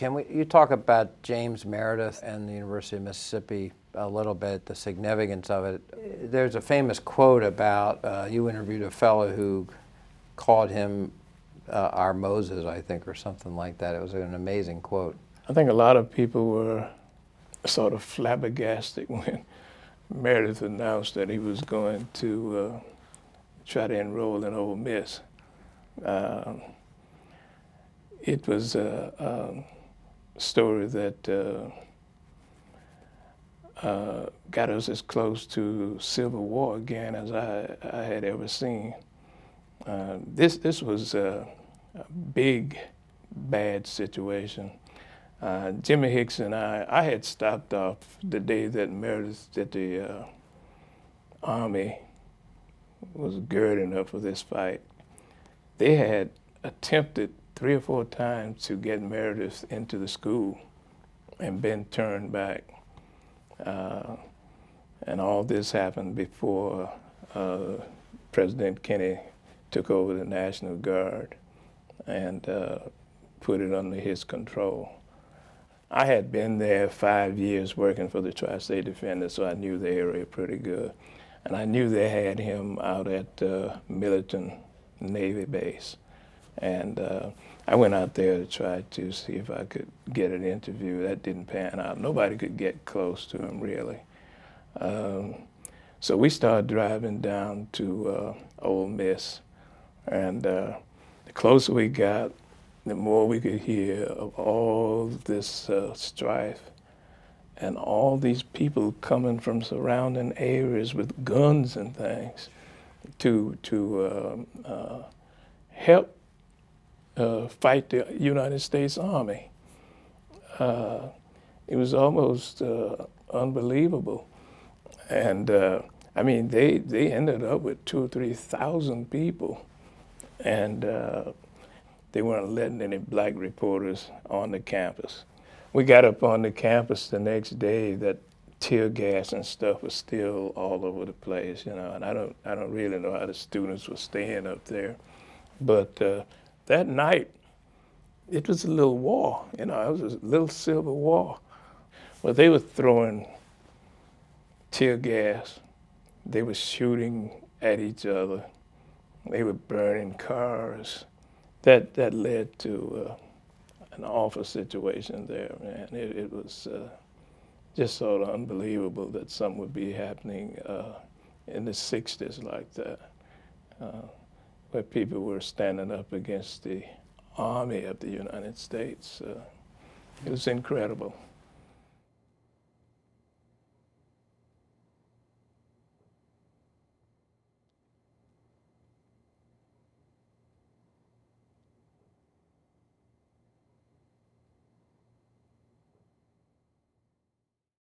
You talk about James Meredith and the University of Mississippi a little bit, the significance of it. There's a famous quote about, you interviewed a fellow who called him our Moses, I think, or something like that. It was an amazing quote. I think a lot of people were sort of flabbergasted when Meredith announced that he was going to try to enroll in Ole Miss. It was a story that got us as close to Civil War again as I had ever seen. This was a big, bad situation. Jimmy Hicks and I had stopped off the day that Meredith, that the Army was girding up for this fight. They had attempted 3 or 4 times to get Meredith into the school and been turned back. And all this happened before President Kennedy took over the National Guard and put it under his control. I had been there 5 years working for the Tri-State Defender, so I knew the area pretty good. And I knew they had him out at Millerton Navy Base. And I went out there to try to see if I could get an interview. That didn't pan out. Nobody could get close to him, really. So we started driving down to Ole Miss. And the closer we got, the more we could hear of all this strife and all these people coming from surrounding areas with guns and things to help fight the United States Army. It was almost unbelievable. And I mean, they ended up with 2,000 or 3,000 people. And they weren't letting any black reporters on the campus. We got up on the campus the next day, that tear gas and stuff was still all over the place, you know, and I don't really know how the students were staying up there. But that night, it was a little war, you know, it was a little civil war. Well, they were throwing tear gas, they were shooting at each other, they were burning cars. That led to an awful situation there, man. It was just sort of unbelievable that something would be happening in the 60s like that, where people were standing up against the Army of the United States. It was incredible.